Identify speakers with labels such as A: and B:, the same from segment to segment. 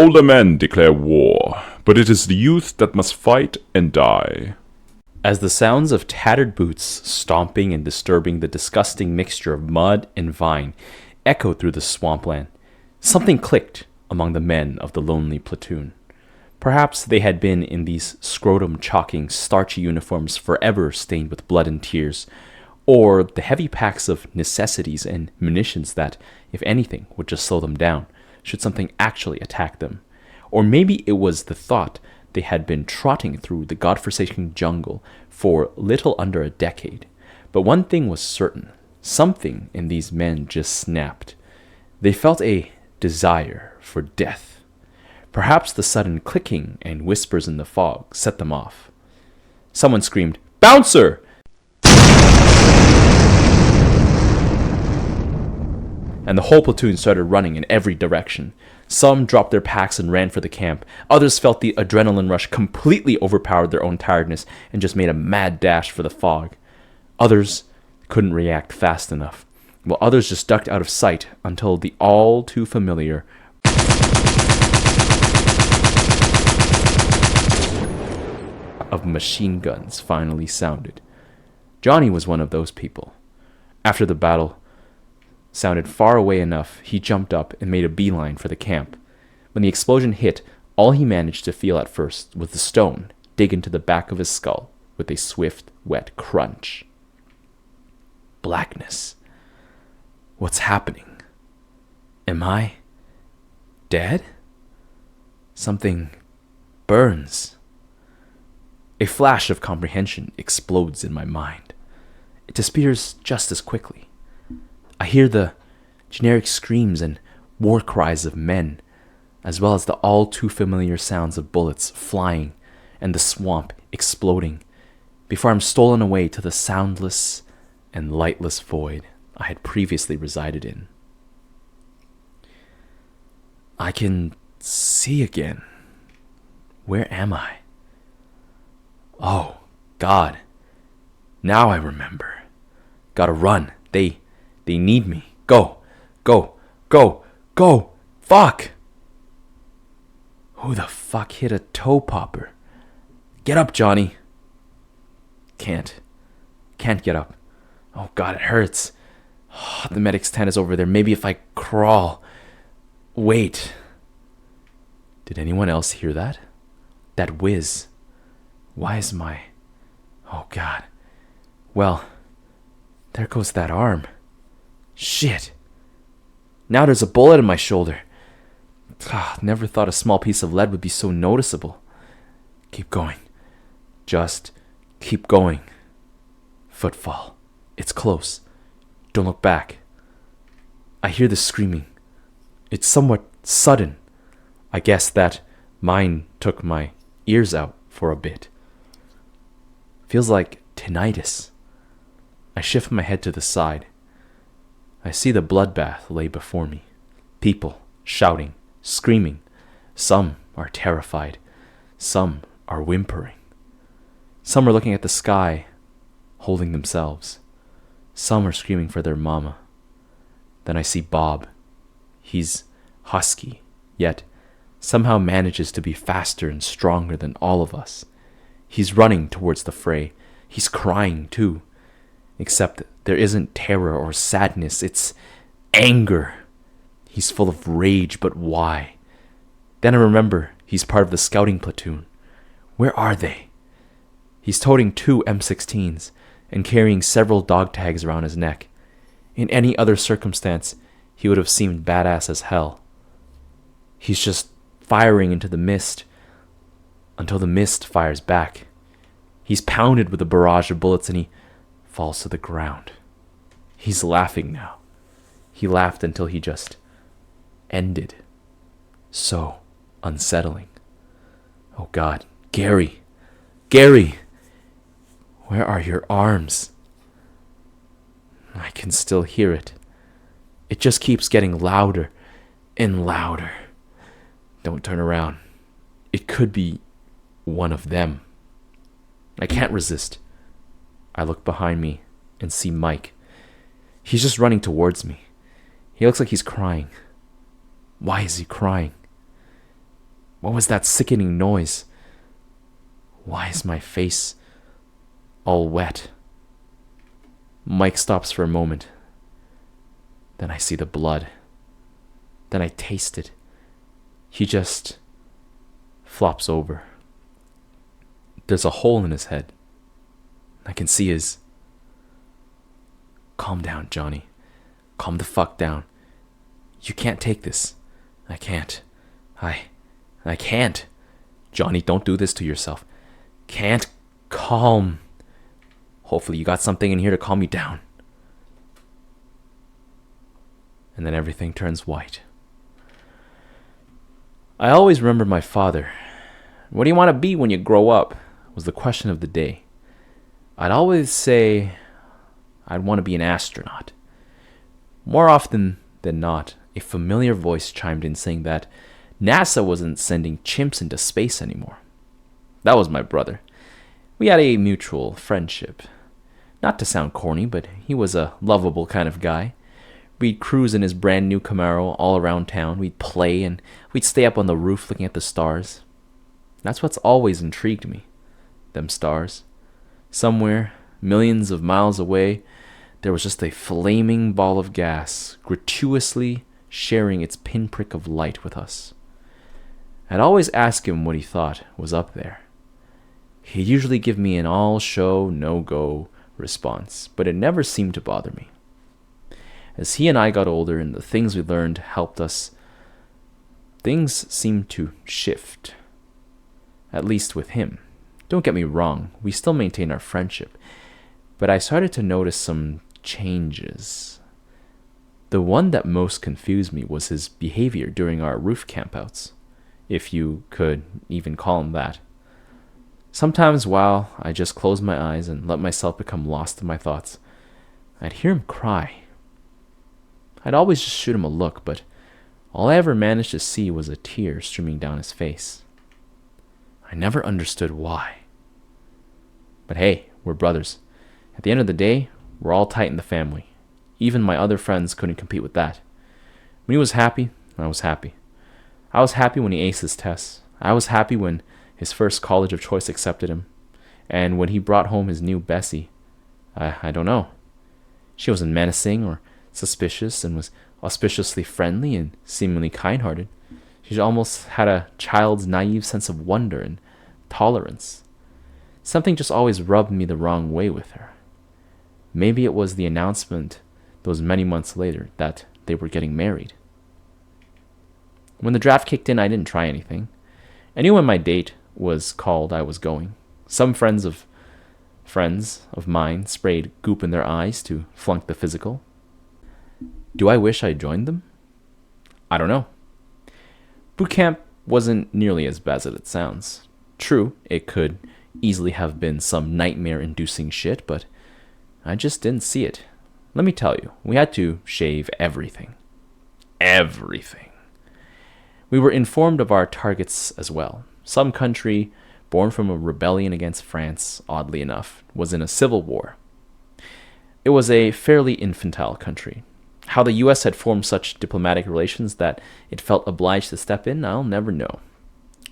A: older men declare war, but it is the youth that must fight and die.
B: As the sounds of tattered boots stomping and disturbing the disgusting mixture of mud and vine echoed through the swampland, something clicked among the men of the lonely platoon. Perhaps they had been in these scrotum-chalking, starchy uniforms forever stained with blood and tears, or the heavy packs of necessities and munitions that, if anything, would just slow them down, should something actually attack them. Or maybe it was the thought they had been trotting through the godforsaken jungle for little under a decade. But one thing was certain. Something in these men just snapped. They felt a desire for death. Perhaps the sudden clicking and whispers in the fog set them off. Someone screamed, "Bouncer!" And the whole platoon started running in every direction. Some dropped their packs and ran for the camp. Others felt the adrenaline rush completely overpowered their own tiredness and just made a mad dash for the fog. Others couldn't react fast enough, while others just ducked out of sight until the all too familiar of machine guns finally sounded. Johnny was one of those people. After the battle sounded far away enough, he jumped up and made a beeline for the camp. When the explosion hit, all he managed to feel at first was the stone dig into the back of his skull with a swift, wet crunch. Blackness. What's happening? Am I dead? Something burns. A flash of comprehension explodes in my mind. It disappears just as quickly. I hear the generic screams and war cries of men, as well as the all too familiar sounds of bullets flying and the swamp exploding, before I'm stolen away to the soundless and lightless void I had previously resided in. I can see again. Where am I? Oh, God. Now I remember. Gotta run. They need me. Go. Fuck! Who the fuck hit a toe popper? Get up, Johnny. Can't get up. Oh God, it hurts. Oh, the medic's tent is over there. Maybe if I crawl. Wait. Did anyone else hear that? That whiz. Why is my... Oh God. Well, there goes that arm. Shit. Now there's a bullet in my shoulder. Never thought a small piece of lead would be so noticeable. Keep going. Just keep going. Footfall. It's close. Don't look back. I hear the screaming. It's somewhat sudden. I guess that mine took my ears out for a bit. Feels like tinnitus. I shift my head to the side. I see the bloodbath lay before me. People shouting, screaming. Some are terrified. Some are whimpering. Some are looking at the sky, holding themselves. Some are screaming for their mama. Then I see Bob. He's husky, yet somehow manages to be faster and stronger than all of us. He's running towards the fray. He's crying too. Except there isn't terror or sadness, it's anger. He's full of rage, but why? Then I remember he's part of the scouting platoon. Where are they? He's toting 2 M16s and carrying several dog tags around his neck. In any other circumstance, he would have seemed badass as hell. He's just firing into the mist until the mist fires back. He's pounded with a barrage of bullets and he falls to the ground. He's laughing now. He laughed until he just ended. So unsettling. Oh God, Gary! Where are your arms? I can still hear it. It just keeps getting louder and louder. Don't turn around. It could be one of them. I can't resist. I look behind me and see Mike. He's just running towards me. He looks like he's crying. Why is he crying? What was that sickening noise? Why is my face all wet? Mike stops for a moment. Then I see the blood. Then I taste it. He just flops over. There's a hole in his head. I can see his... Calm down, Johnny. Calm the fuck down. You can't take this. I can't. I can't. Johnny, don't do this to yourself. Can't. Calm. Hopefully you got something in here to calm you down. And then everything turns white. I always remember my father. What do you want to be when you grow up? Was the question of the day. I'd always say I'd want to be an astronaut. More often than not, a familiar voice chimed in saying that NASA wasn't sending chimps into space anymore. That was my brother. We had a mutual friendship. Not to sound corny, but he was a lovable kind of guy. We'd cruise in his brand new Camaro all around town. We'd play and we'd stay up on the roof looking at the stars. That's what's always intrigued me. Them stars. Somewhere, millions of miles away, there was just a flaming ball of gas, gratuitously sharing its pinprick of light with us. I'd always ask him what he thought was up there. He'd usually give me an all-show, no-go response, but it never seemed to bother me. As he and I got older and the things we learned helped us, things seemed to shift. At least with him. Don't get me wrong, we still maintain our friendship, but I started to notice some changes. The one that most confused me was his behavior during our roof campouts, if you could even call him that. Sometimes while I just closed my eyes and let myself become lost in my thoughts, I'd hear him cry. I'd always just shoot him a look, but all I ever managed to see was a tear streaming down his face. I never understood why. But hey, we're brothers. At the end of the day, we're all tight in the family. Even my other friends couldn't compete with that. When he was happy, I was happy. I was happy when he aced his tests. I was happy when his first college of choice accepted him. And when he brought home his new Bessie, I don't know. She wasn't menacing or suspicious and was auspiciously friendly and seemingly kind-hearted. She almost had a child's naive sense of wonder and tolerance. Something just always rubbed me the wrong way with her. Maybe it was the announcement those many months later that they were getting married. When the draft kicked in, I didn't try anything. I knew when my date was called I was going. Some friends of mine sprayed goop in their eyes to flunk the physical. Do I wish I joined them? I don't know. Boot camp wasn't nearly as bad as it sounds. True, it could easily have been some nightmare-inducing shit, but I just didn't see it. Let me tell you, we had to shave everything. Everything. We were informed of our targets as well. Some country, born from a rebellion against France, oddly enough, was in a civil war. It was a fairly infantile country. How the U.S. had formed such diplomatic relations that it felt obliged to step in, I'll never know.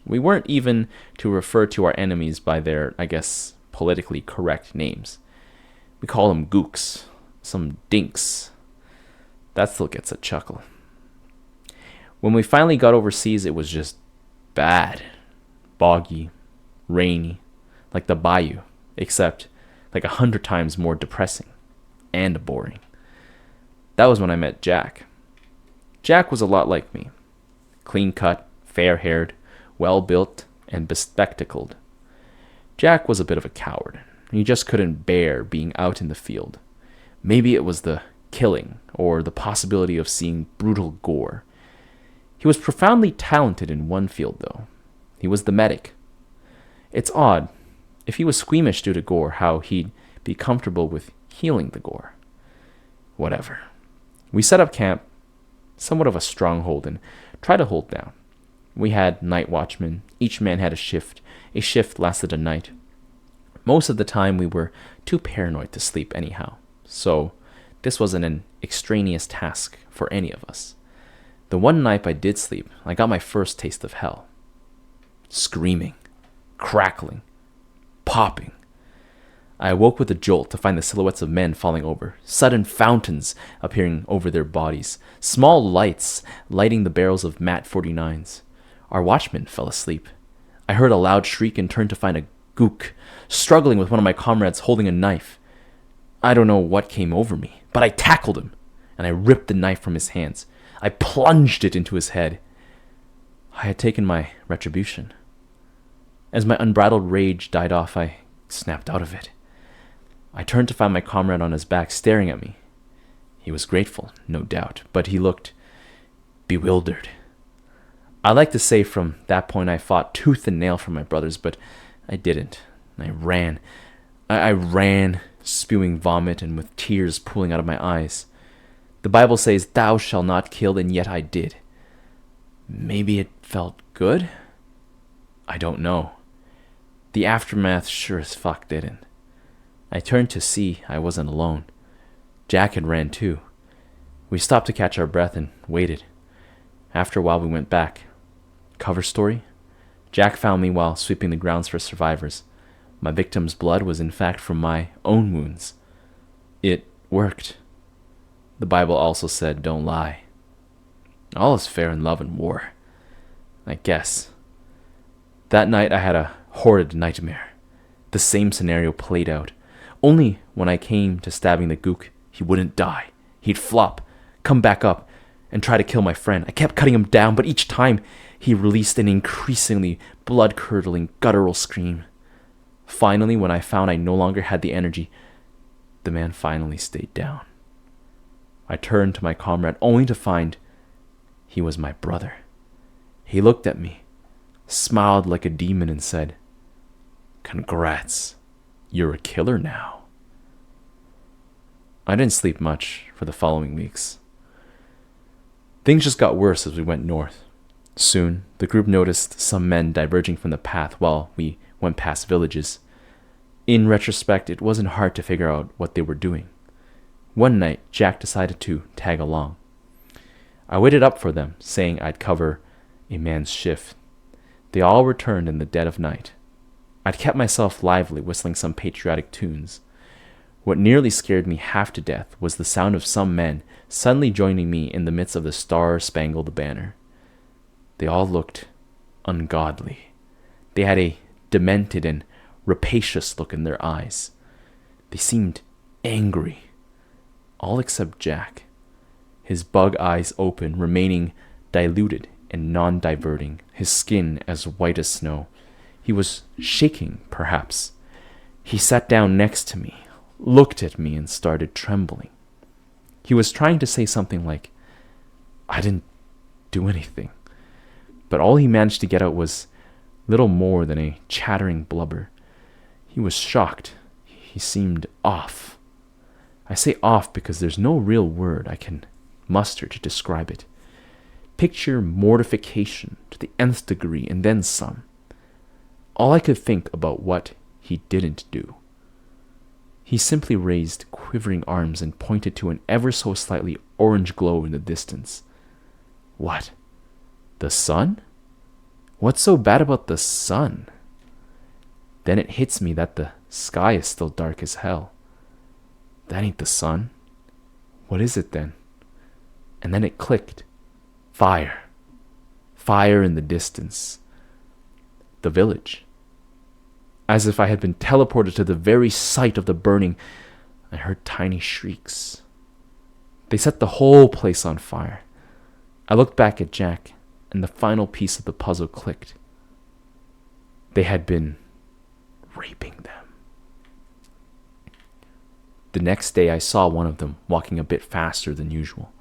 B: We weren't even to refer to our enemies by their, I guess, politically correct names. We call them gooks, some dinks. That still gets a chuckle. When we finally got overseas, it was just bad. Boggy, rainy, like the bayou, except like 100 times more depressing and boring. That was when I met Jack. Jack was a lot like me. Clean-cut, fair-haired, well-built, and bespectacled. Jack was a bit of a coward. He just couldn't bear being out in the field. Maybe it was the killing, or the possibility of seeing brutal gore. He was profoundly talented in one field, though. He was the medic. It's odd, if he was squeamish due to gore, how he'd be comfortable with healing the gore. Whatever. We set up camp, somewhat of a stronghold, and tried to hold down. We had night watchmen. Each man had a shift. A shift lasted a night. Most of the time, we were too paranoid to sleep anyhow. So, this wasn't an extraneous task for any of us. The one night I did sleep, I got my first taste of hell. screaming, crackling, popping. I awoke with a jolt to find the silhouettes of men falling over, sudden fountains appearing over their bodies, small lights lighting the barrels of Mat 49s. Our watchman fell asleep. I heard a loud shriek and turned to find a gook struggling with one of my comrades holding a knife. I don't know what came over me, but I tackled him, and I ripped the knife from his hands. I plunged it into his head. I had taken my retribution. As my unbridled rage died off, I snapped out of it. I turned to find my comrade on his back staring at me. He was grateful, no doubt, but he looked bewildered. I like to say from that point I fought tooth and nail for my brothers, but I didn't. I ran. I ran, spewing vomit and with tears pooling out of my eyes. The Bible says, "Thou shalt not kill," and yet I did. Maybe it felt good? I don't know. The aftermath sure as fuck didn't. I turned to see I wasn't alone. Jack had ran too. We stopped to catch our breath and waited. After a while we went back. Cover story? Jack found me while sweeping the grounds for survivors. My victim's blood was in fact from my own wounds. It worked. The Bible also said, "Don't lie." All is fair in love and war, I guess. That night I had a horrid nightmare. The same scenario played out. Only when I came to stabbing the gook, he wouldn't die. He'd flop, come back up, and try to kill my friend. I kept cutting him down, but each time he released an increasingly blood-curdling, guttural scream. Finally, when I found I no longer had the energy, the man finally stayed down. I turned to my comrade only to find he was my brother. He looked at me, smiled like a demon, and said, "Congrats, you're a killer now." I didn't sleep much for the following weeks. Things just got worse as we went north. Soon, the group noticed some men diverging from the path while we went past villages. In retrospect, it wasn't hard to figure out what they were doing. One night, Jack decided to tag along. I waited up for them, saying I'd cover a man's shift. They all returned in the dead of night. I'd kept myself lively, whistling some patriotic tunes. What nearly scared me half to death was the sound of some men suddenly joining me in the midst of the star-spangled banner. They all looked ungodly. They had a demented and rapacious look in their eyes. They seemed angry. All except Jack. His bug eyes open, remaining diluted and non-diverting, his skin as white as snow. He was shaking, perhaps. He sat down next to me, looked at me, and started trembling. He was trying to say something like, "I didn't do anything." But all he managed to get out was little more than a chattering blubber. He was shocked. He seemed off. I say off because there's no real word I can muster to describe it. Picture mortification to the nth degree and then some. All I could think about what he didn't do. He simply raised quivering arms and pointed to an ever so slightly orange glow in the distance. What? The sun? What's so bad about the sun? Then it hits me that the sky is still dark as hell. That ain't the sun. What is it then? And then it clicked. Fire. Fire in the distance. The village. As if I had been teleported to the very site of the burning, I heard tiny shrieks. They set the whole place on fire. I looked back at Jack, and the final piece of the puzzle clicked. They had been raping them. The next day I saw one of them walking a bit faster than usual.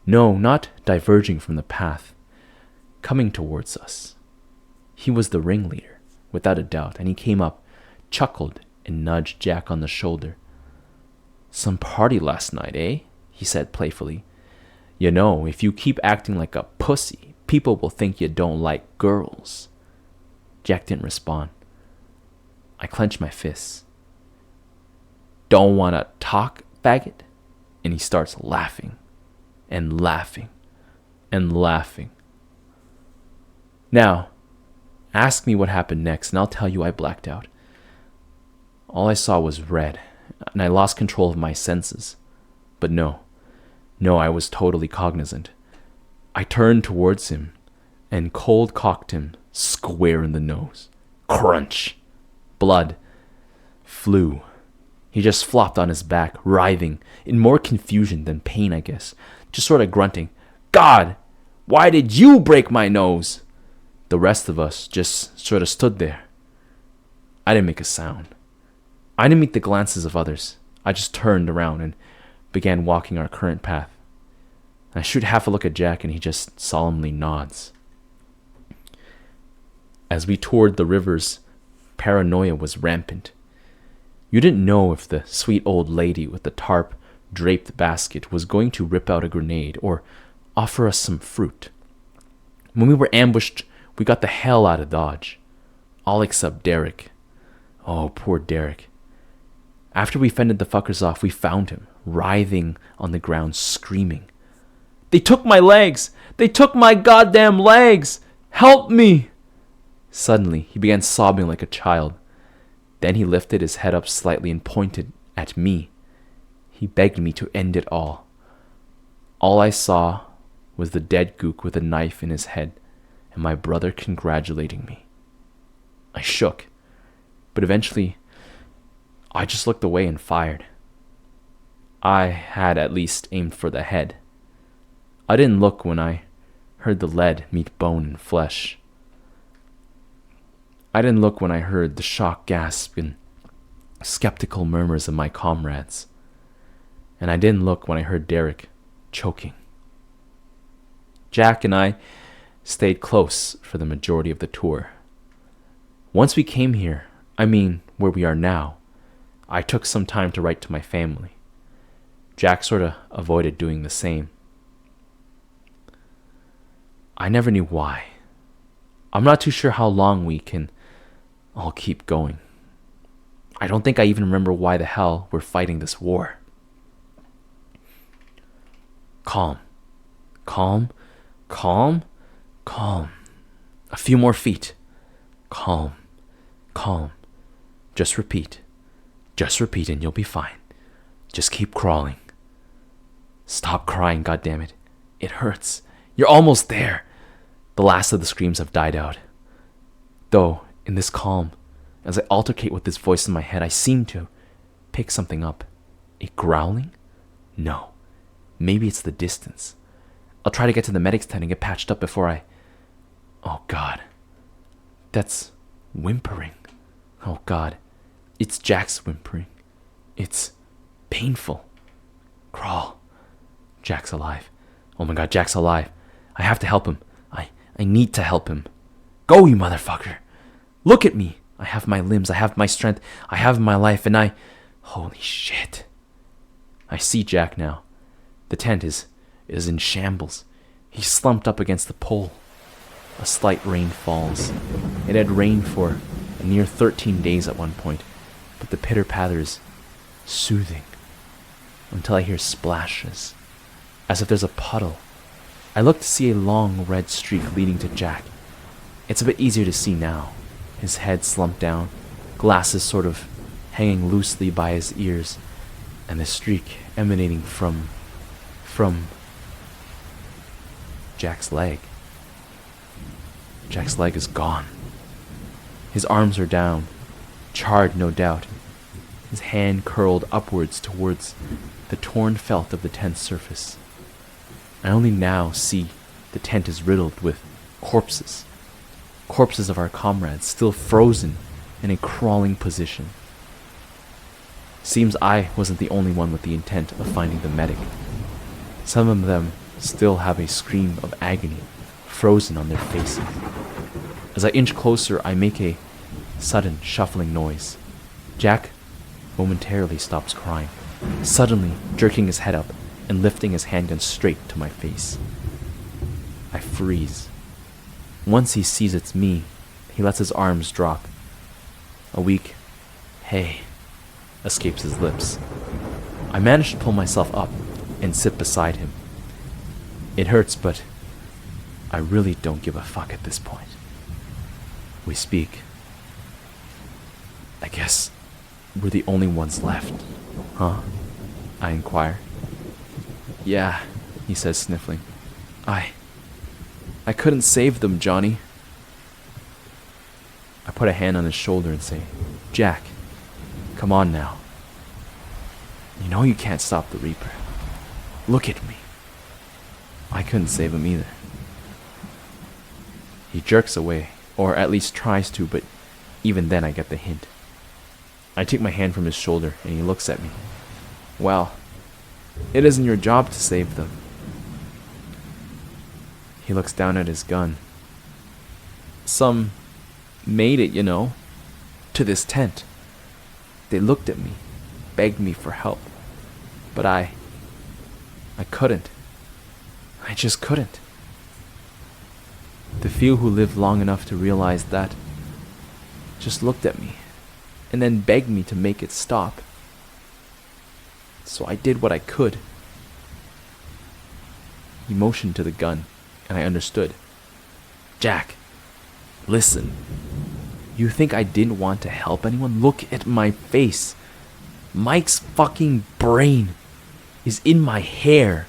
B: No, not diverging from the path, coming towards us. He was the ringleader, without a doubt, and he came up, chuckled, and nudged Jack on the shoulder. "Some party last night, eh?" he said playfully. "You know, if you keep acting like a pussy, people will think you don't like girls." Jack didn't respond. I clenched my fists. "Don't want to talk, faggot?" And he starts laughing, and laughing, and laughing. Now, Ask me what happened next, and I'll tell you I blacked out. All I saw was red, and I lost control of my senses. But no, I was totally cognizant. I turned towards him and cold cocked him square in the nose. Crunch! Blood flew. He just flopped on his back, writhing, in more confusion than pain, I guess. Just sort of grunting, "God, why did you break my nose?" The rest of us just sort of stood there. I didn't make a sound. I didn't meet the glances of others. I just turned around and began walking our current path. I shoot half a look at Jack, and he just solemnly nods. As we toured the rivers, paranoia was rampant. You didn't know if the sweet old lady with the tarp-draped basket was going to rip out a grenade or offer us some fruit. When we were ambushed, we got the hell out of Dodge. All except Derek. Oh, poor Derek. After we fended the fuckers off, we found him, writhing on the ground, screaming. "They took my legs! They took my goddamn legs! Help me!" Suddenly, he began sobbing like a child. Then he lifted his head up slightly and pointed at me. He begged me to end it all. All I saw was the dead gook with a knife in his head and my brother congratulating me. I shook, but eventually I just looked away and fired. I had at least aimed for the head. I didn't look when I heard the lead meet bone and flesh. I didn't look when I heard the shocked gasp and skeptical murmurs of my comrades. And I didn't look when I heard Derek choking. Jack and I stayed close for the majority of the tour. Once we came here, where we are now, I took some time to write to my family. Jack sort of avoided doing the same. I never knew why. I'm not too sure how long we can all keep going. I don't think I even remember why the hell we're fighting this war. Calm. Calm. Calm. Calm. A few more feet. Calm. Calm. Just repeat. Just repeat and you'll be fine. Just keep crawling. Stop crying, goddammit. It hurts. You're almost there. The last of the screams have died out. Though, in this calm, as I alternate with this voice in my head, I seem to pick something up. A growling? No. Maybe it's the distance. I'll try to get to the medic's tent and get patched up before I... Oh, God. That's whimpering. Oh, God. It's Jack's whimpering. It's painful. Crawl. Jack's alive. Oh, my God, Jack's alive. I have to help him. I need to help him. Go, you motherfucker. Look at me. I have my limbs. I have my strength. I have my life, and I... Holy shit. I see Jack now. The tent is in shambles. He's slumped up against the pole. A slight rain falls. It had rained for a near 13 days at one point, but the pitter-patter is soothing until I hear splashes, as if there's a puddle. I look to see a long red streak leading to Jack. It's a bit easier to see now. His head slumped down, glasses sort of hanging loosely by his ears, and the streak emanating from Jack's leg. Jack's leg is gone. His arms are down, charred no doubt. His hand curled upwards towards the torn felt of the tent's surface. I only now see the tent is riddled with corpses. Corpses of our comrades still frozen in a crawling position. Seems I wasn't the only one with the intent of finding the medic. Some of them still have a scream of agony frozen on their faces. As I inch closer, I make a sudden shuffling noise. Jack momentarily stops crying, suddenly jerking his head up and lifting his handgun straight to my face. I freeze. Once he sees it's me, he lets his arms drop. A weak "hey" escapes his lips. I manage to pull myself up and sit beside him. It hurts, but I really don't give a fuck at this point. We speak. I guess we're the only ones left, huh? I inquire. Yeah, he says, sniffling. I couldn't save them, Johnny. I put a hand on his shoulder and say, Jack, come on now. You know you can't stop the Reaper. Look at me. I couldn't save him either. He jerks away, or at least tries to, but even then I get the hint. I take my hand from his shoulder and he looks at me. Well, it isn't your job to save them. He looks down at his gun. Some made it, you know, to this tent. They looked at me, begged me for help. But I couldn't. I just couldn't. The few who lived long enough to realize that just looked at me and then begged me to make it stop. So I did what I could. He motioned to the gun, and I understood. Jack, listen. You think I didn't want to help anyone? Look at my face. Mike's fucking brain is in my hair.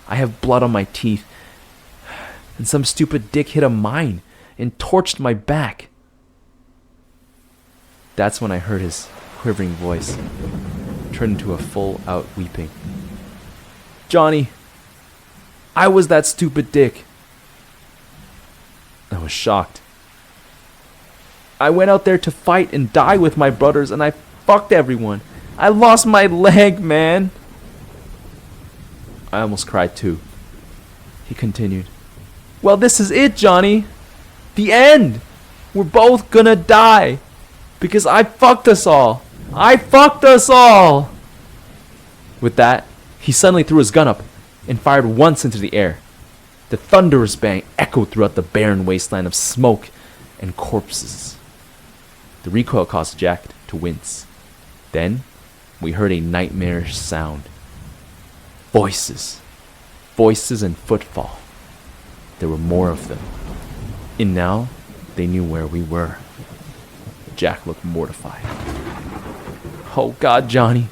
B: I have blood on my teeth. And some stupid dick hit a mine and torched my back. That's when I heard his quivering voice turn into a full-out weeping. Johnny, I was that stupid dick. I was shocked. I went out there to fight and die with my brothers, and I fucked everyone. I lost my leg, man. I almost cried too. He continued. Well, this is it, Johnny. The end. We're both gonna die. Because I fucked us all. I fucked us all. With that, he suddenly threw his gun up and fired once into the air. The thunderous bang echoed throughout the barren wasteland of smoke and corpses. The recoil caused Jack to wince. Then, we heard a nightmarish sound. Voices. Voices and footfall. There were more of them. And now, they knew where we were. Jack looked mortified. Oh God, Johnny.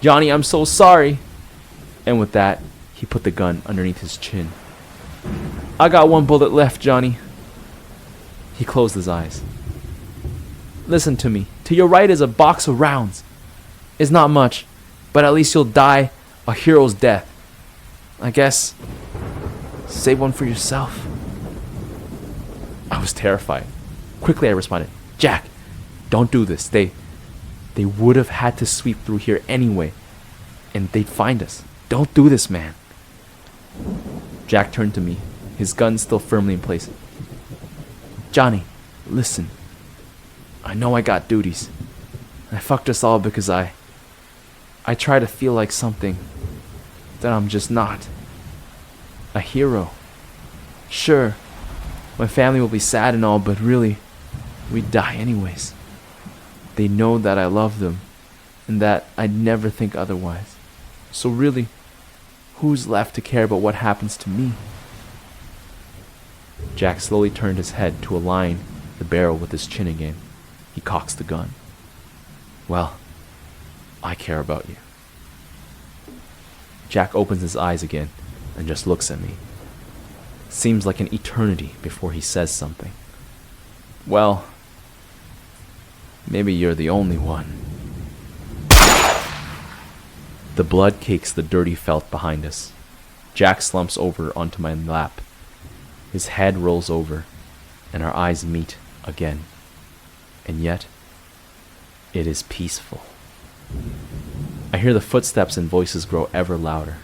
B: Johnny, I'm so sorry. And with that, he put the gun underneath his chin. I got one bullet left, Johnny. He closed his eyes. Listen to me. To your right is a box of rounds. It's not much, but at least you'll die a hero's death. I guess, save one for yourself. I was terrified. Quickly I responded, Jack, don't do this. They would have had to sweep through here anyway, and they'd find us. Don't do this, man. Jack turned to me, his gun still firmly in place. Johnny, listen. I know I got duties. I fucked us all because I try to feel like something that I'm just not. A hero. Sure, my family will be sad and all, but really, we'd die anyways. They know that I love them, and that I'd never think otherwise. So really, who's left to care about what happens to me? Jack slowly turned his head to align the barrel with his chin again. He cocks the gun. Well, I care about you. Jack opens his eyes again and just looks at me. Seems like an eternity before he says something. Well, maybe you're the only one. The blood cakes the dirty felt behind us. Jack slumps over onto my lap. His head rolls over, and our eyes meet again. And yet, it is peaceful. I hear the footsteps and voices grow ever louder.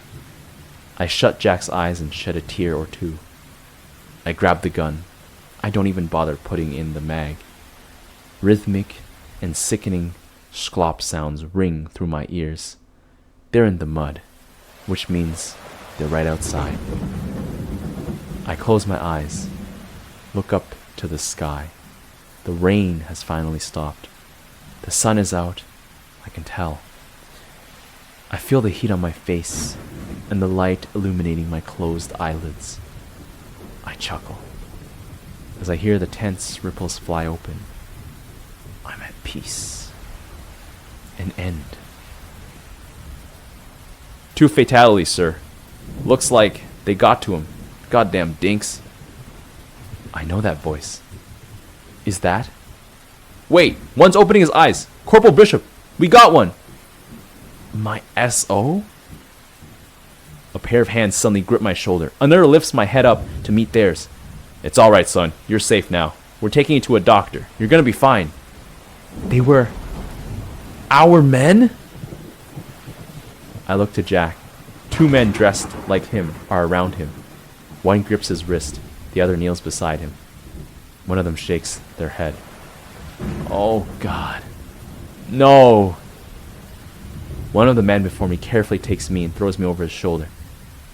B: I shut Jack's eyes and shed a tear or two. I grab the gun. I don't even bother putting in the mag. Rhythmic and sickening sklop sounds ring through my ears. They're in the mud, which means they're right outside. I close my eyes, look up to the sky. The rain has finally stopped. The sun is out, I can tell. I feel the heat on my face and the light illuminating my closed eyelids. I chuckle. as I hear the tense ripples fly open. I'm at peace. An end. 2 fatalities, sir. Looks like they got to him. Goddamn dinks. I know that voice. Is that? Wait, one's opening his eyes. Corporal Bishop, we got one. My S.O.? A pair of hands suddenly grip my shoulder. Another lifts my head up to meet theirs. It's alright, son. You're safe now. We're taking you to a doctor. You're gonna be fine. They were our men? I look to Jack. 2 men dressed like him are around him. One grips his wrist. The other kneels beside him. One of them shakes their head. Oh, God. No. One of the men before me carefully takes me and throws me over his shoulder.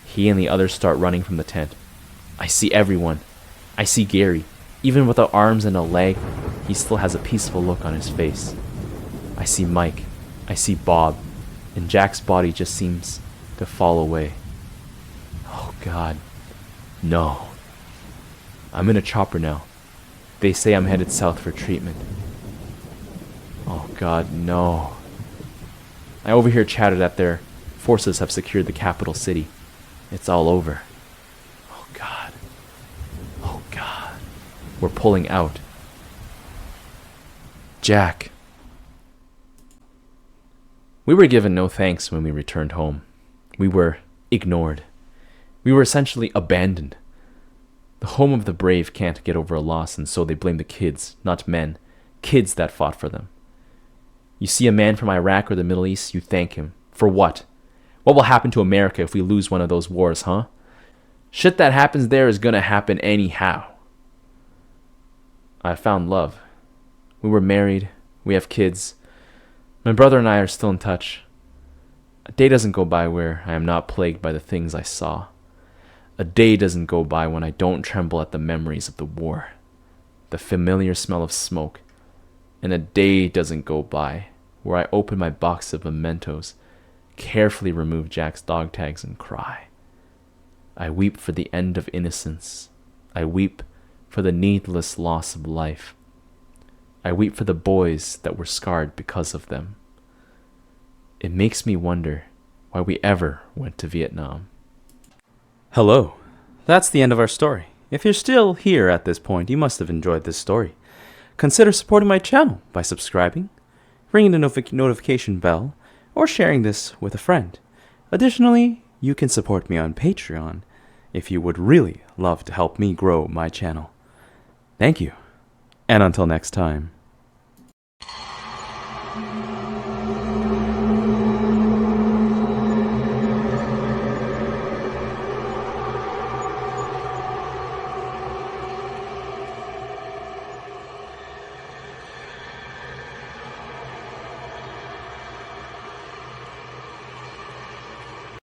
B: He and the others start running from the tent. I see everyone. I see Gary. Even without arms and a leg, he still has a peaceful look on his face. I see Mike. I see Bob. And Jack's body just seems to fall away. Oh, God. No. I'm in a chopper now. They say I'm headed south for treatment. Oh, God, no. I overhear chatter that their forces have secured the capital city. It's all over. Oh, God. Oh, God. We're pulling out. Jack. We were given no thanks when we returned home. We were ignored. We were essentially abandoned. The home of the brave can't get over a loss, and so they blame the kids, not men. Kids that fought for them. You see a man from Iraq or the Middle East, you thank him. For what? What will happen to America if we lose one of those wars, huh? Shit that happens there is gonna happen anyhow. I found love. We were married. We have kids. My brother and I are still in touch. A day doesn't go by where I am not plagued by the things I saw. A day doesn't go by when I don't tremble at the memories of the war, the familiar smell of smoke. And a day doesn't go by where I open my box of mementos, carefully remove Jack's dog tags, and cry. I weep for the end of innocence. I weep for the needless loss of life. I weep for the boys that were scarred because of them. It makes me wonder why we ever went to Vietnam.
C: Hello. That's the end of our story. If you're still here at this point, you must have enjoyed this story. Consider supporting my channel by subscribing, ringing the notification bell, or sharing this with a friend. Additionally, you can support me on Patreon if you would really love to help me grow my channel. Thank you, and until next time.